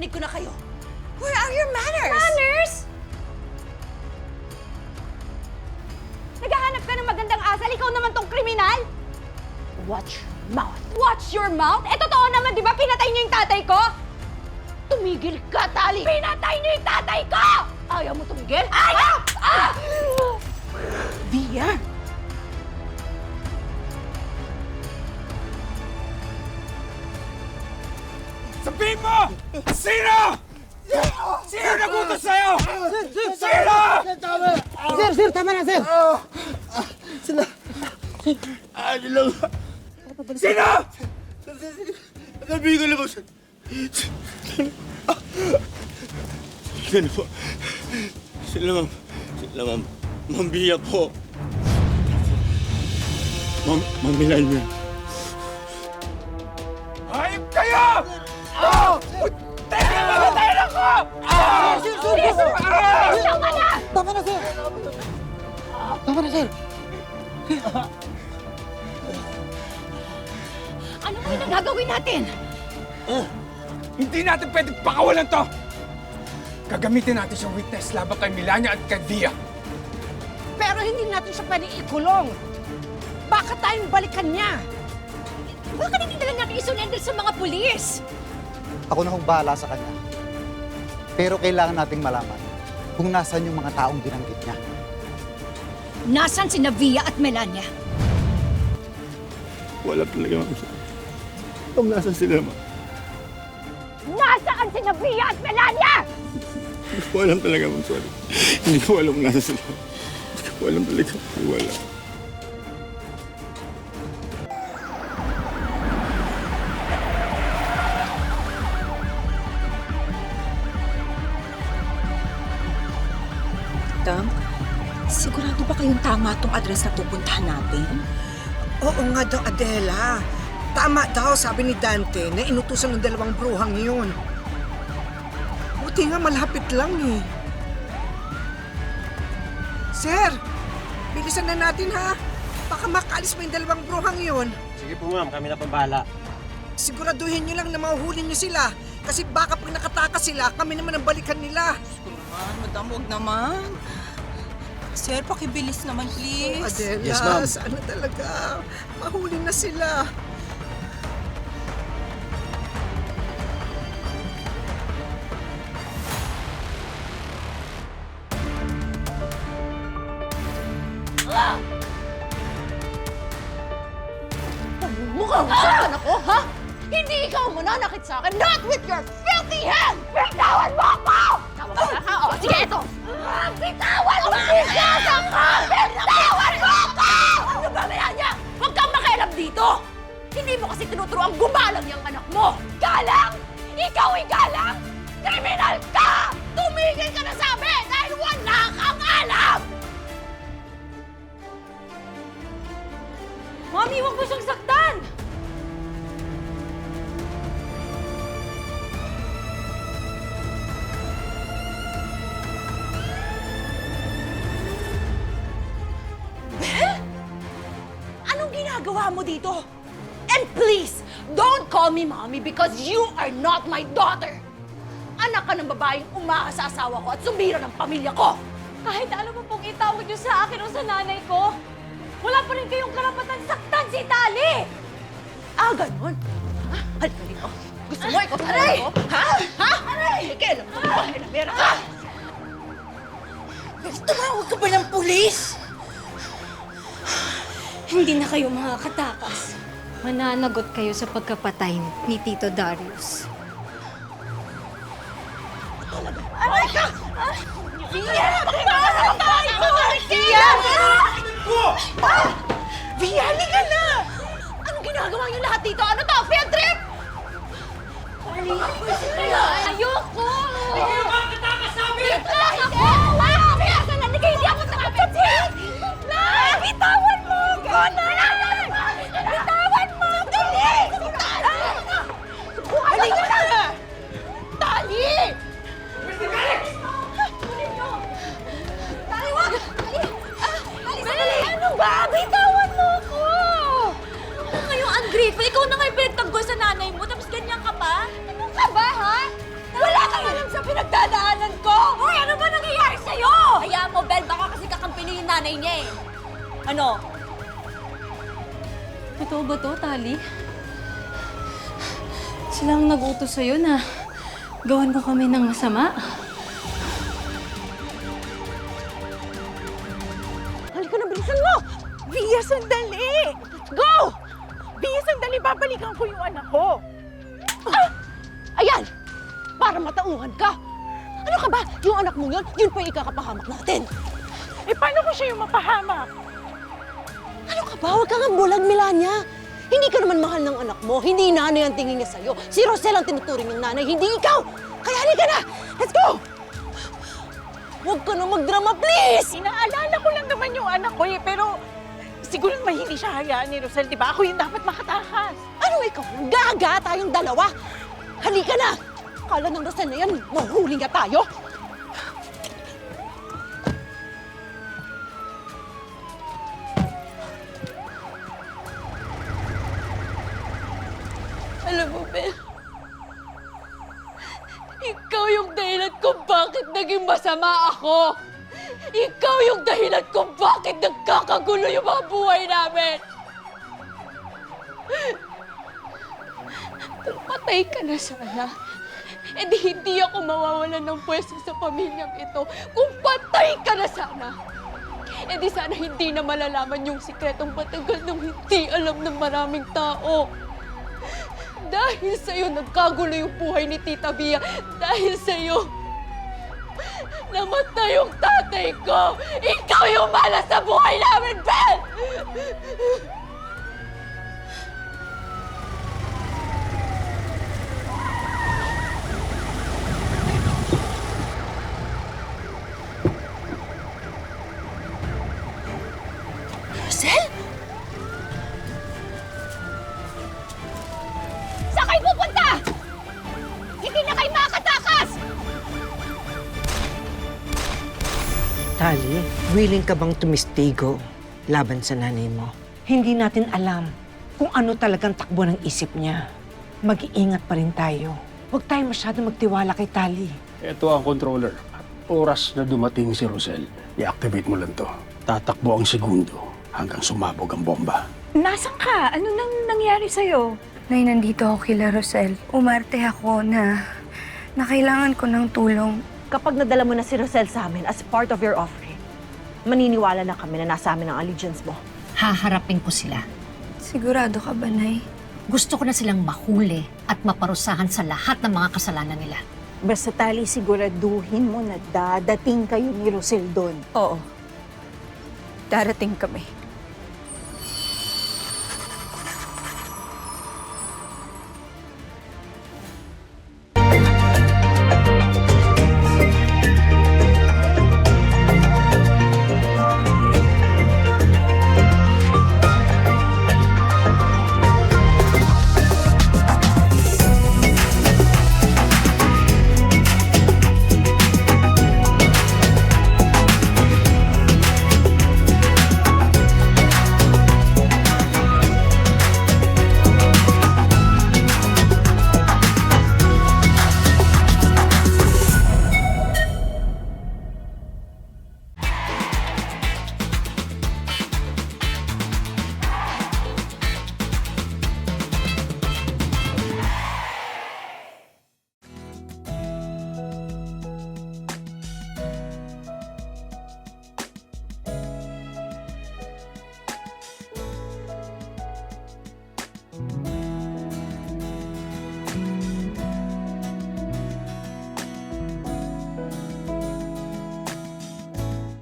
Narinig ko na kayo. Where are your manners? Manners? Naghahanap ka ng magandang asal, ikaw naman tong kriminal? Watch your mouth. Watch your mouth? Eh, totoo naman, di ba? Pinatay niyo yung tatay ko? Tumigil ka, Tali! Pinatay niyo yung tatay ko! Ayaw mo tumigil? Ayaw! Ah! Via! Sabihin mo! Sino? Sino nagutos sa'yo? Sino? Sir, tama na, sir! Sino? Sabihin ko lang po. Sino po? Sila ma'am. Sila ma'am. Ma'am Bia po. Ma'am Milanya. Hayop kayo! Teka, mamatayin ako! Sir! Tama na! Tama na, sir! Tama na, sir! Ano mo yung gagawin natin? Hindi natin pwedeng pakawalan to! Gagamitin natin siyang witness laban kay Milanya at kay Via. Pero hindi natin siya pwedeng ikulong. Baka tayong balikan niya. Bakit hindi na lang natin isurrender sa mga pulis? Ako na hong bahala sa kanya. Pero kailangan nating malaman kung nasan yung mga taong binanggit niya. Nasaan si Via at Melania? Wala talaga, ma'am. Kung nasan sila, ma'am. Nasaan si Via at Melania? Hindi ko alam talaga, ma'am. Sorry. Hindi ko alam kung nasa sila. Hindi ko alam talaga. Hindi ko alam. Dang, sigurado ba kayong tama tong address na pupuntahan natin? Oo nga daw, Adela. Tama daw, sabi ni Dante, na inutusan ng dalawang bruhang yun. Buti nga malapit lang eh. Sir, bilisan na natin ha. Baka makaalis mo yung dalawang bruhang yun. Sige po ma'am, kami na pambala. Siguraduhin nyo lang na mahuhuli nyo sila. Kasi baka pag nakatakas sila, kami naman ang balikan nila. Madam, huwag naman. Sir, pakibilis naman, please. Adela, Yes, ma'am. sana talaga. Mahuli na sila. Mukhang saan ako, ha? Hindi ikaw mananakit sa akin. Not with your filthy hand! Bitawan mo ako! Tama ba ha? O, sige, ito. Bitawan mo! Bitawan mo! Bitawan mo ako! Ano ba, Melania? Huwag kang makialam dito! Hindi mo kasi tinuturo ang gumalang yung anak mo! Galang? Ikaw ay galang? Kriminal ka! Tumigil ka na sabi dahil wala kang alam! Mami, huwag mo siyang saktan! Anong ginagawa mo dito? And please, don't call me mommy because you are not my daughter. Anak ka ng babaeng umaasa sa asawa ko at sumira ng pamilya ko. Kahit ano pa pong itawag niyo sa akin o sa nanay ko, wala pa rin kayong karapatan saktan si Tali! Ah, ganun? Ha? Halika dito. Gusto mo ikaw sa ko? Ha? Ha? Aray! Kailan mo ba? Meron ka? Tumawag ka ba ng pulis? Hindi na kayo makakatakas. Mananagot kayo sa pagkapatay ni Tito Darius. Aray ka! Via! Pagpapatay ko! Via! Via, halika na! Anong ginagawa niyo lahat dito? Ano to? Field trip? Ayoko! Hindi ba katakas sabi? Ako! Wala! Via! Hindi kayo hindi ako nakapansin! Bitawan mo! Gano'n! Bitawan mo! Dali! Halika na! Tali! Tali, wag! Dali! Ano ba? Bitawan mo ako! Ano ngayong ungrateful? Ikaw na nga yung pinagtanggol sa nanay mo, tapos ganyan ka pa? Ano ka ba, ha? nanay niya eh. Ano? Totoo ba to, Tali? Sila ang nag-utos sa'yo na gawan ko kami ng masama? Halika na, bilisan mo! Via, sandali! Go! Via, sandali, babalikan ko yung anak ko. Ayan! Para matauhan ka! Ano ka ba? Yung anak mo yun pa yung ikakapahamak natin. Eh, paano ko siya yung mapahamak? Ano ka ba? Huwag ka nga bulag, Melania. Hindi ka naman mahal ng anak mo. Hindi nanay ang tingin niya sa'yo. Si Rosel ang tinuturing ng nanay, hindi ikaw! Kaya halika na! Let's go! Huwag ka na magdrama, please! Inaalala ko lang naman yung anak ko eh, pero siguro naman hindi siya hayaan ni Rosel, di ba? Ako yung dapat makatakas. Ano ikaw? Gaga tayong dalawa! Halika na! Kala ng Rosel na yan, mahuli nga tayo! Alam mo, Bel, ikaw yung dahilan kung bakit naging masama ako. Ikaw yung dahilan kung bakit nagkakagulo yung mga buhay namin. Kung patay ka na sana, edi hindi ako mawawalan ng pwesto sa pamilyang ito. Kung patay ka na sana, edi sana hindi na malalaman yung sikretong matagal nang hindi alam ng maraming tao. Dahil sa'yo, nagkagulo yung buhay ni Tita Bia. Dahil sa'yo, namatay yung tatay ko. Ikaw yung malas sa buhay namin, Bel! Rosel? Saan kayo pupunta? Hindi na kayo makatakas! Tali, willing ka bang tumistigo laban sa nanay mo? Hindi natin alam kung ano talagang takbo ng isip niya. Mag-iingat pa rin tayo. Huwag tayo masyado magtiwala kay Tali. Ito ang controller. At oras na dumating si Rosel, i-activate mo lang to. Tatakbo ang segundo hanggang sumabog ang bomba. Nasaan ka? Ano nang nangyari sa'yo? Nay, nandito ako kila Rosel. Umarte ako na kailangan ko ng tulong. Kapag nadala mo na si Rosel sa amin as part of your offering, maniniwala na kami na nasa amin ang allegiance mo. Haharapin ko sila. Sigurado ka ba, Nay? Gusto ko na silang mahuli at maparusahan sa lahat ng mga kasalanan nila. Basta, Tali, siguraduhin mo na dadating kayo ni Rosel doon. Oo. Darating kami.